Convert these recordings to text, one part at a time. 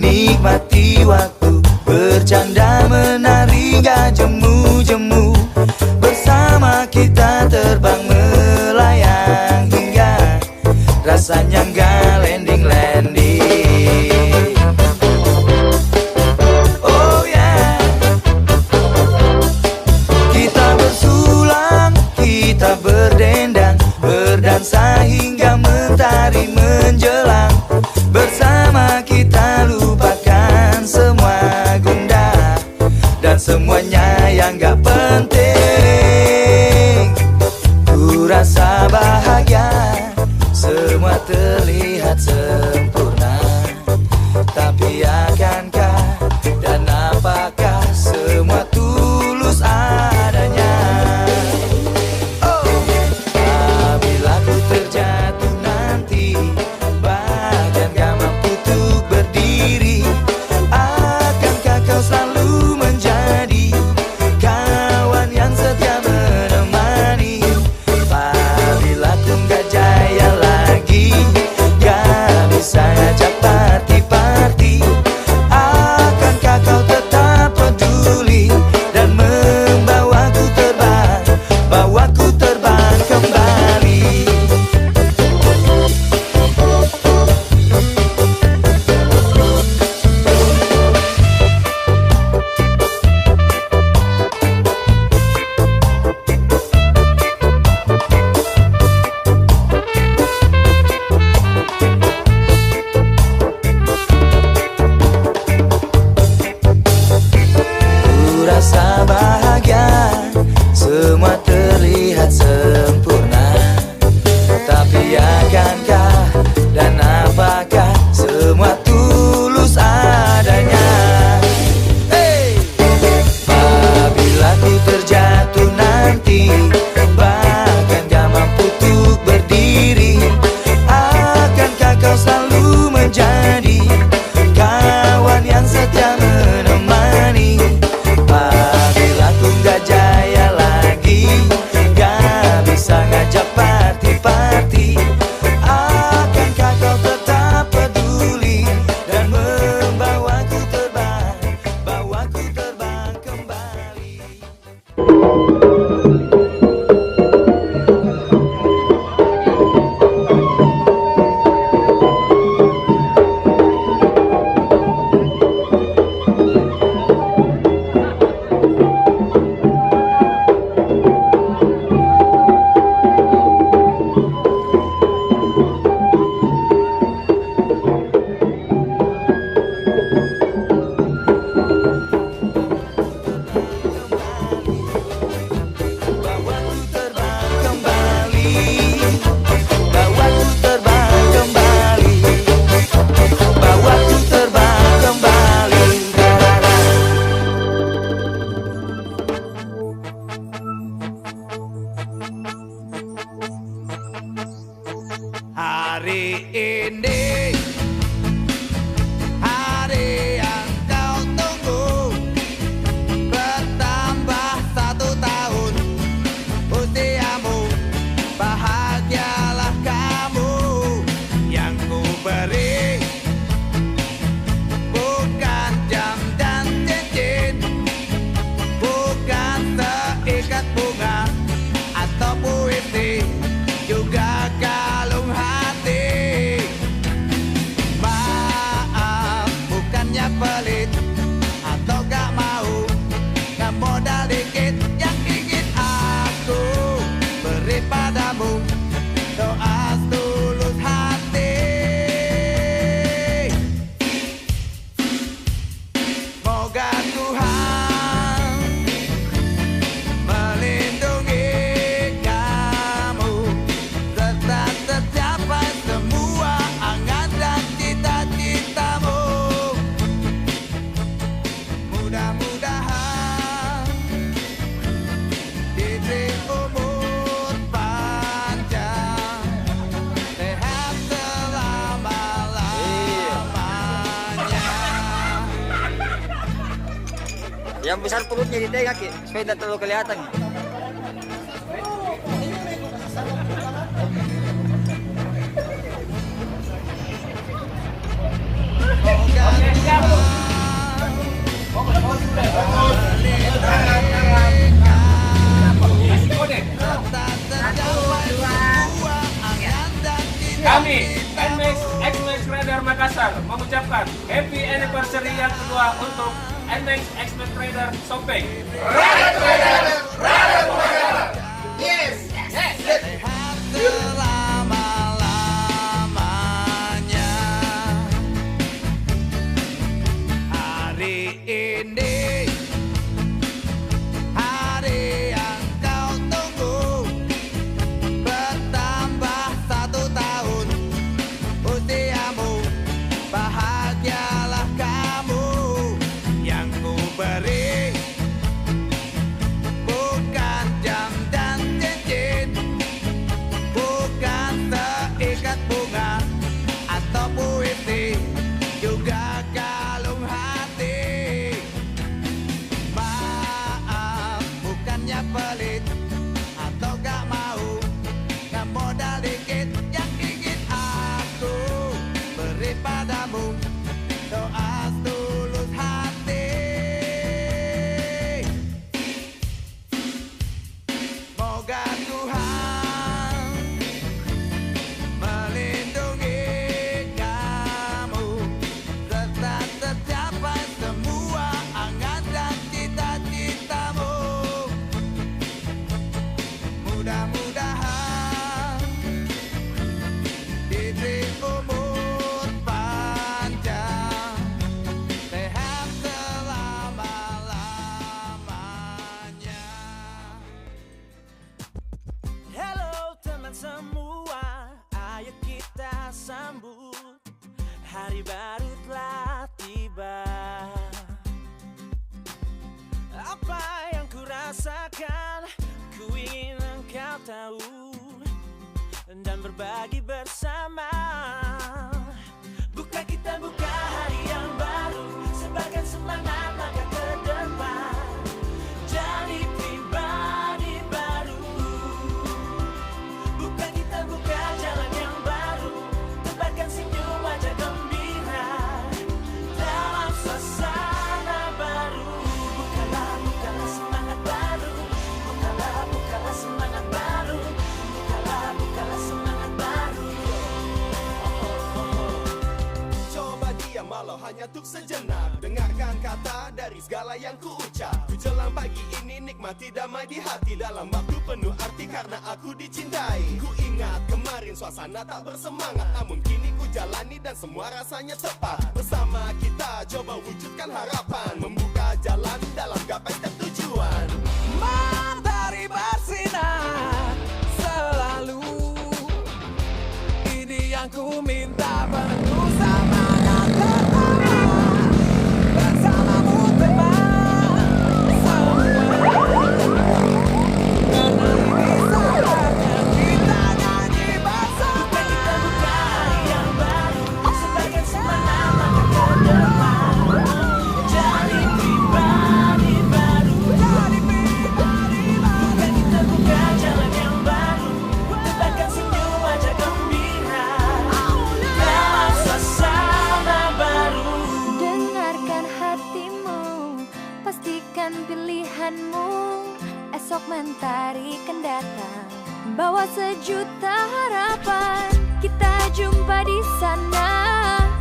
Nikmati waktu bercanda menari gak jemu-jemu. Bersama kita terbang melayang hingga rasanya gak landing-landing. Oh yeah. Kita bersulang, kita berdendang, berdansa hingga mentari menjelang. Bersama kita lupakan semua gundah dan semuanya yang gak penting. Ku rasa bahagia, semua terlihat sempurna. Tapi akankah dan apakah semua tulus adanya? Oh, apabila ku terjatuh nanti, bahkan gak mampu untuk berdiri, akankah kau selalu menjadi kawan yang setia menemani? Apabila ku gak jaya lagi, gak Yang besar perutnya ditengah supaya tidak terlalu kelihatan. Kami NMAX X-Max Rider Makassar mengucapkan happy anniversary yang kedua untuk NMAX X-Max Rider Sopeng. Yes. Selama-lamanya hari ini, hari yang kau tunggu, bertambah 1 tahun usiamu, bahagialah kamu. Yang ku beri bukan jam dan cincin, bukan seikat bunga atau puisi, juga kalung hati. Maaf, bukannya pelit atau gak mau, gak modal dikit yang ingin aku beri padamu, doa tulus hati. Moga Tuhan melindungi kamu, serta tercapai semua angan dan cita-citamu. Mudah-mudahan diberi umur panjang, sehat selama-lamanya. Halo teman semua, ayo kita sambut hari baru telah tiba. Apa yang ku rasakan, ku ingin engkau tahu dan berbagi bersama. Buka kita buka hari yang baru, sebarkan semangat langkah ke depan, jadi pribadi baru. Buka kita buka jalan yang baru, tebarkan senyum wajah gembira dalam suasana baru. Bukalah semangat baru, bukalah semangat baru, bukalah semangat baru. Coba diam walau hanya untuk sejenak, dengarkan kata dari segala yang ku ucap. Ku jelang pagi ini nikmati damai di hati, dalam waktu penuh arti karena aku dicintai. Ku ingat kemarin suasana tak bersemangat, namun kini ku jalani dan semua rasanya tepat. Bersama kita coba wujudkan harapan, membuka jalan dalam gapai setiap tujuan. Matahari bersinar selalu, ini yang ku minta, penuh semangat pertama. Bersamamu teman semua, karena ini saatnya kita nyanyi bersama. Buka kita buka hari yang baru, sebarkan semangat langkah ke depan, jadi pribadi baru. Buka kita buka jalan yang baru, tebarkan senyum wajah gembira dalam suasana baru. Dengarkan hatimu, pastikan pilihanmu. Esok mentari kan datang, bawa sejuta harapan. Kita jumpa di sana,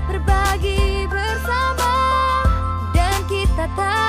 berbagi bersama, dan kita tak